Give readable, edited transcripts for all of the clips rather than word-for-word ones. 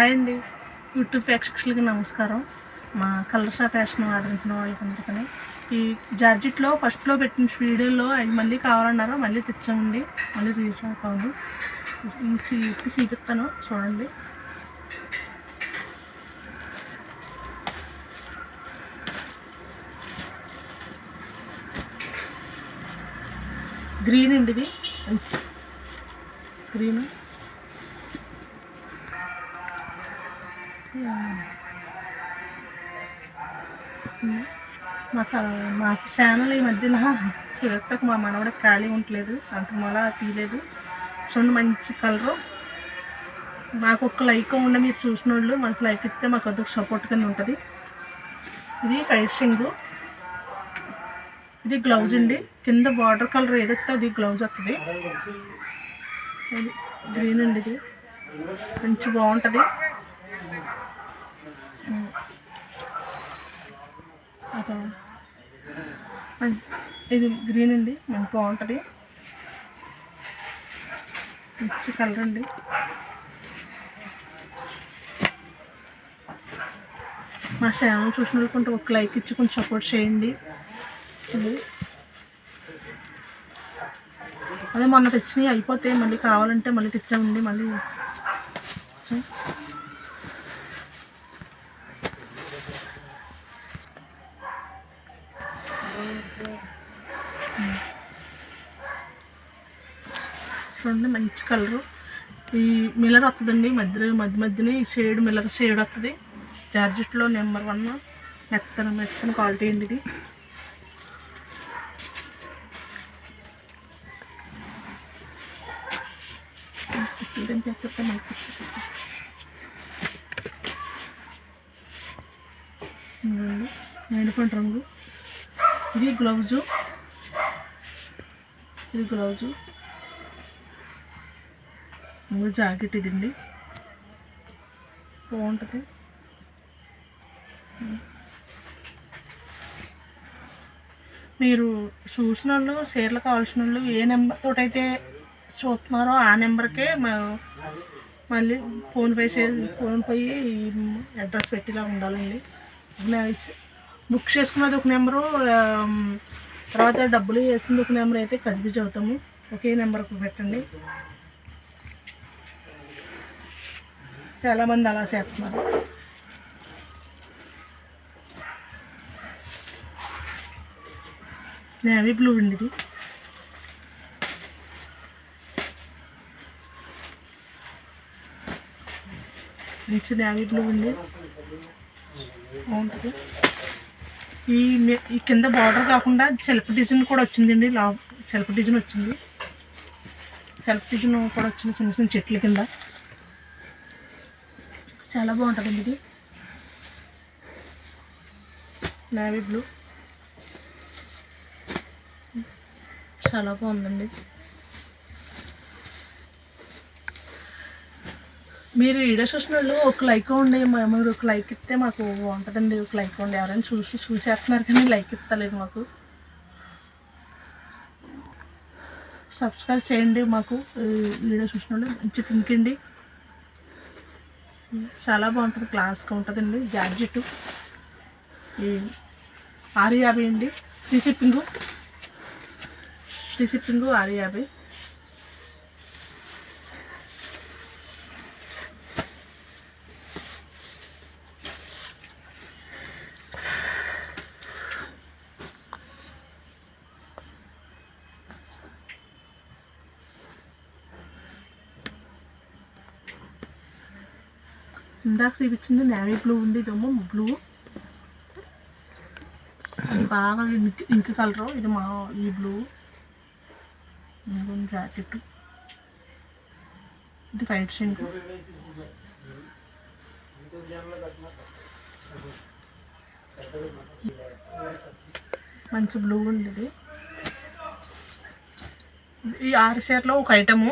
Hi అండి, YouTube ప్రేక్షకులకి నమస్కారం. మా కలర్స్ ఫ్యాషన్ ఆదరించిన వాళ్ళకి అందుకని ఈ జార్జెట్లో ఫస్ట్లో పెట్టిన వీడియోలో 5 మంది కావాలన్నారు, మళ్ళీ తెచ్చామండి. మళ్ళీ రీచ్ అవుతుంది. ఈ చూపిస్తాను చూడండి. గ్రీన్ అండి, ఇది మంచి గ్రీన్. మా ఛానల్ ఈ మధ్యన చిరతకు మా మనవడికి ఖాళీ ఉండలేదు, అంత మళ్ళా తీయలేదు. చూడండి, మంచి కలరు. మాకు ఒక్క లైక్ ఉండే మీరు చూసిన వాళ్ళు మనకు లైక్ ఇస్తే మాకు అదొక సపోర్ట్ కింద ఉంటుంది. ఇది ఫైషింగ్, ఇది గ్లౌజ్ అండి. కింద బార్డర్ కలర్ ఏదైతే అది గ్లౌజ్ వస్తుంది. గ్రీన్ అండి, ఇది మంచి బాగుంటుంది. ఇది గ్రీన్ అండి, మంచి బాగుంటుంది, మంచి కలర్ అండి. మా ఛానల్ చూసిన వాళ్ళు కొంచెం ఒక లైక్ ఇచ్చి కొంచెం సపోర్ట్ చేయండి. అదే మొన్న తెచ్చినవి అయిపోతే మళ్ళీ కావాలంటే మళ్ళీ తెచ్చామండి. మళ్ళీ చూడండి, మంచి కలరు. ఈ మిల్లర్ వస్తుందండి, మధ్యనే ఈ షేడ్ మిల్లర్ షేడ్ వస్తుంది. జార్జెట్లో నెంబర్ 1 మెత్తన క్వాలిటీ అండి ఇది. నైడిపోయిన రంగు. ఇది గ్లౌజు, జాకెట్ ఇదండి, బాగుంటుంది. మీరు చూసిన వాళ్ళు, చీరలు కావాల్సిన వాళ్ళు ఏ నెంబర్ తోటైతే చూస్తున్నారో ఆ నెంబర్కే మళ్ళీ ఫోన్పే అడ్రస్ పెట్టిలా ఉండాలండి. బుక్ చేసుకున్నది ఒక నెంబరు, తర్వాత డబ్బులు వేసింది ఒక నెంబర్ అయితే కన్ఫ్యూజ్ అవుతాము. ఒకే నెంబర్కి పెట్టండి. చాలామంది అలా చేస్తున్నారు. నేవీ బ్లూ అండి, ఇది మంచి నేవీ బ్లూ అండి, బాగుంటుంది. ఈ కింద బార్డర్ కాకుండా సెల్ఫ్ డిజైన్ కూడా వచ్చిందండి. సెల్ఫ్ డిజైన్ వచ్చింది, చిన్న చిన్న చెట్ల కింద. చాలా బాగుంటుందండి, ఇది నేవీ బ్లూ చాలా బాగుందండి. మీరు వీడియో చూసిన వాళ్ళు ఒక లైక్ ఉండి, మీరు ఒక లైక్ ఇస్తే మాకు బాగుంటుందండి. ఒక లైక్ ఉండి, ఎవరైనా చూసేస్తున్నారు కానీ లైక్ ఇస్తలేదు. మాకు సబ్స్క్రైబ్ చేయండి. మాకు వీడియో చూసిన వాళ్ళు మంచి పింక్ అండి, చాలా బాగుంటుంది, క్లాస్గా ఉంటుందండి. జార్జెట్ 650 అండి. Free shipping 650. ఇందాక చూపించింది నేవీ బ్లూ ఉంది, ఇదేమో బ్లూ, అది బాగా ఇంక్ కలరు. ఇది ఈ బ్లూ జాకెట్, ఇది వైట్ షింక్, మంచి బ్లూ ఉంది. ఈ 6 చీరలో ఒక ఐటము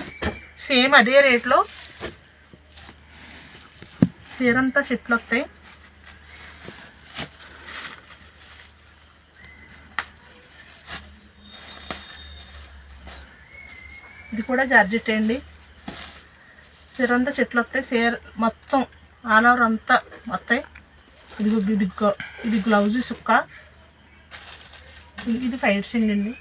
సేమ్ అదే రేట్లో చీరంతా చెట్లు వస్తాయి. ఇది కూడా జార్జెట్ అండి. చీర అంతా చెట్లు వస్తాయి. చీర మొత్తం ఆల్ ఓవర్ అంతా వస్తాయి. ఇది గ్లౌజ్ సుక్క, ఇది ఫైట్సింగ్ అండి.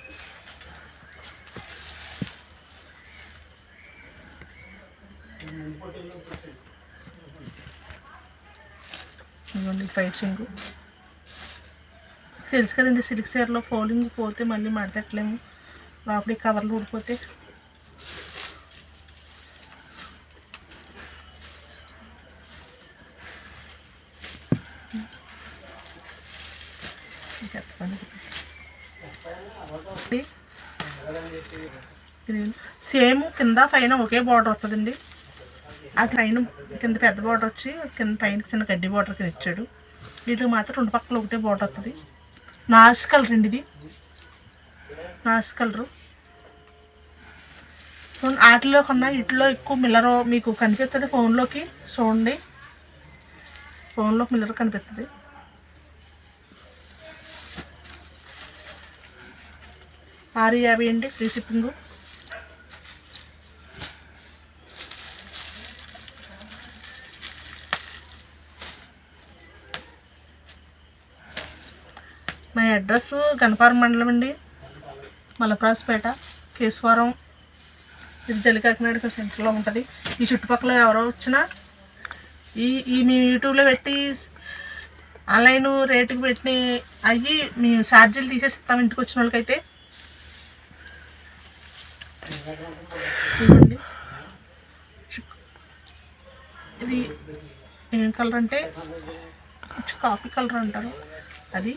ఇదిగోండి ఫైట్సింగ్. తెలుసు కదండి సిల్క్ చీరలో ఫోల్డింగ్ పోతే మళ్ళీ మడతట్లేము, లోపలికి కవర్లు ఊడిపోతే. సేమ్ కింద పైన ఒకే బార్డర్ వస్తుందండి. ఆ పైన కింద పెద్ద బార్డర్ వచ్చి కింద పైన చిన్న గడ్డి బార్డర్ కింద ఇచ్చాడు. వీటికి మాత్రం రెండు పక్కల ఒకటే బార్డర్ వస్తుంది. నాస్ కలర్ అండి, ఇది నాస్ కలరు. సో వాటిలో కన్నా వీటిలో ఎక్కువ మిల్లర్ మీకు కనిపిస్తుంది ఫోన్లోకి. చూడండి, ఫోన్లోకి మిల్లర్ కనిపిస్తుంది. $650 అండి, ఫ్రీ షిప్పింగు. మా అడ్రస్ గణపారం మండలం అండి, మలప్రాస్పేట, కేశవరం. ఇది జలికాకినాడ సెంటర్లో ఉంటుంది. ఈ చుట్టుపక్కల ఎవరో వచ్చినా ఈ మేము యూట్యూబ్లో పెట్టి ఆన్లైన్ రేటుకి పెట్టి అవి మేము ఛార్జీలు తీసేస్తాం ఇంటికి వచ్చిన వాళ్ళకైతే. ఇదండి, ఇది ఏం కలర్ అంటే కాఫీ కలర్ అంటారు. అది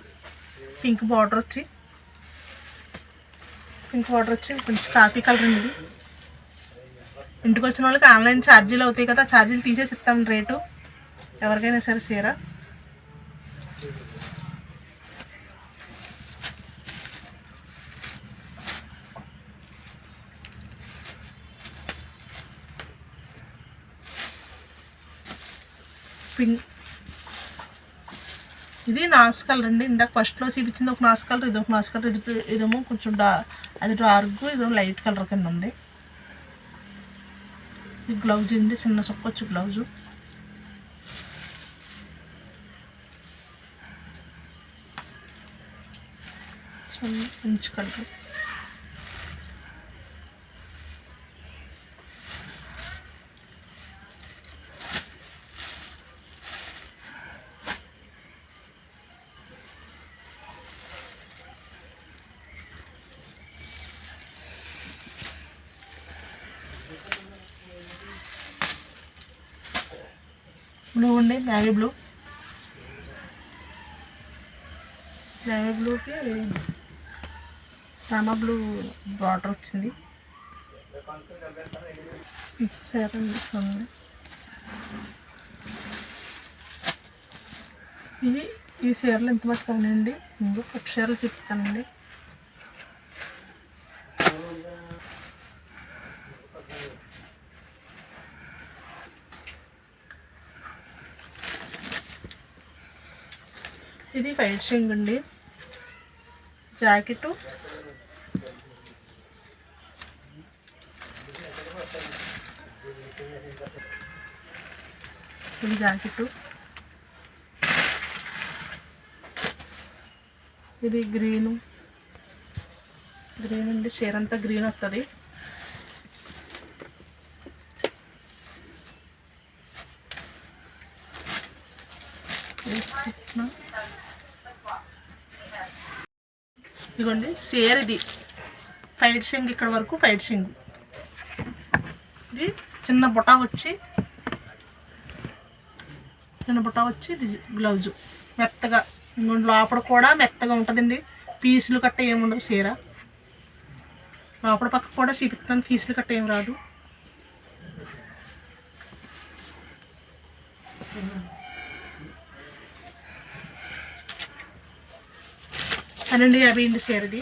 పింక్ బార్డర్ వచ్చి కొంచెం కాఫీ కలర్ అండి. ఇది ఇంటికి వచ్చిన వాళ్ళకి ఆన్లైన్ ఛార్జీలు అవుతాయి కదా, ఛార్జీలు తీసేసి ఇస్తాం రేటు ఎవరికైనా సరే చీర. ఇది నాస్ కలర్ అండి. ఇందాక ఫస్ట్లో చూపించింది ఒక నాస్ కలర్, ఇది ఒక నాస్ కలర్. ఇదేమో కొంచెం అది డార్క్, ఇదేమో లైట్ కలర్ కింద ఉంది. ఇది బ్లౌజ్ అండి, చిన్న సొక్కొచ్చు బ్లౌజు. మంచి కలర్. బ్లూ అండి, నేవీ బ్లూకి సామా బ్లూ బార్డర్ వచ్చింది. సరే అండి, ఈ చీరలు ఎంత పట్టుకోనండి. ముందు ఒక చీరలు చెప్తానండి. ఇది ఫైట్సింగ్ అండి, జాకెట్. ఇది జాకెట్. ఇది గ్రీన్ అండి, చీర అంతా గ్రీన్ వస్తుంది. ఇదిగోండి చీర, ఇది ఫైట్ సింగ్, ఇక్కడ వరకు ఫైట్ సింగ్. ఇది చిన్న బుటా వచ్చి ఇది బ్లౌజు మెత్తగా. లోపల కూడా మెత్తగా ఉంటుందండి, పీసులు కట్ట ఏముండదు చీర. లోపల పక్క కూడా చూపిస్తాను, పీసులు కట్ట ఏం రాదు. $12.50 అండి చీరది.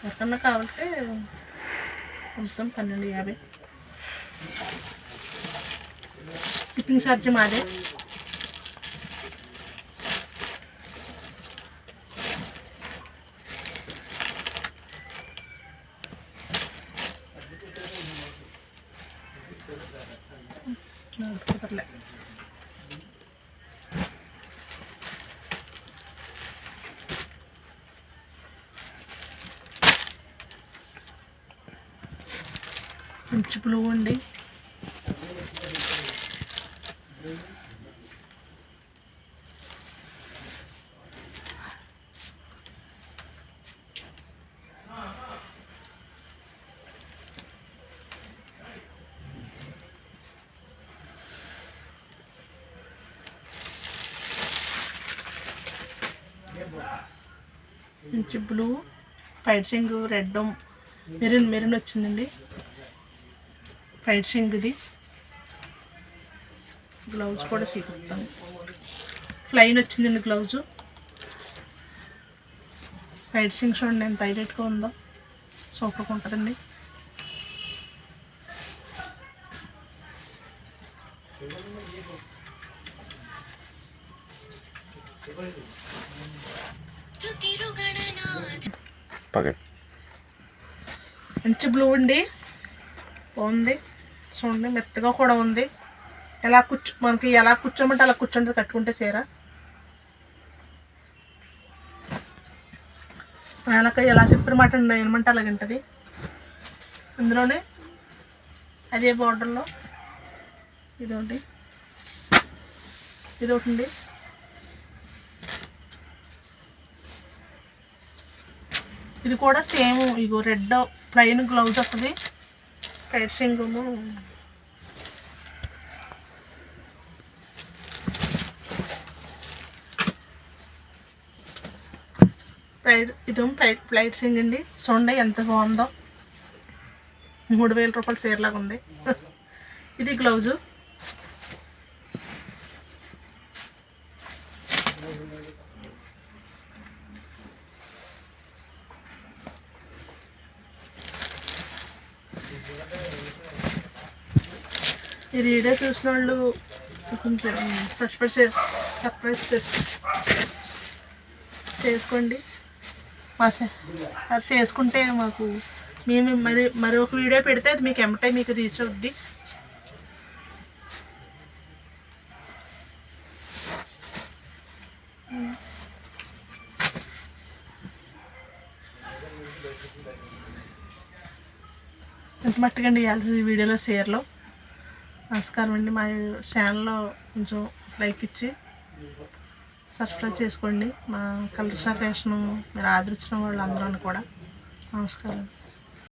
ఎక్కడన్నా కావాలంటే మొత్తం $12.50. షిప్పింగ్ ఛార్జ్ మాదే. సూపర్లే. మంచి బ్లూ అండి. మంచి బ్లూ పైచింగ్ రెడ్ మెరూన్ వచ్చిందండి. పైచింగ్ ఇది. గ్లౌజ్ కూడా చూపిస్తాను. ప్లెయిన్ వచ్చిందండి గ్లౌజు. పైచింగ్ చూడండి ఎంత హైలైట్గా ఉందో, సూపర్గా ఉంటుందండి. మంచి బ్లూ అండి, బాగుంది. చూడండి మెత్తగా కూడా ఉంది. మనకి ఎలా కూర్చోమంటే అలా కూర్చోండి కట్టుకుంటే చీర. ఎలా చెప్పిన మాట ఏమంటే అలాగంటది. అందులోనే అదే బార్డర్లో ఇదొకటి ఇది కూడా సేమ్. ఇగో రెడ్ ప్లెయిన్ గ్లౌజ్ వస్తుంది. పైచింగ్ ప్లైట్సింగ్ అండి. చూడండి ఎంత బాగుందో, 3000 రూపాయల చీరలాగా ఉంది. ఇది గ్లౌజు. ఈ వీడియో చూసిన వాళ్ళు కొంచెం సబ్స్క్రైబ్ చేసుకోండి. అది చేసుకుంటే మాకు మేము మరి ఒక వీడియో పెడితే అది మీకు ఎమ్మటే మీకు రీచ్ అవుద్ది. ఎంత మట్టుకండి ఇవ్వాలి ఈ వీడియోలో షేర్లో. నమస్కారం అండి. మా ఛానల్లో కొంచెం లైక్ ఇచ్చి సబ్స్క్రైబ్ చేసుకోండి. మా కలర్స్ ఆఫ్ ఫ్యాషన్ మీరు ఆదరించిన వాళ్ళు అందరూ కూడా నమస్కారం.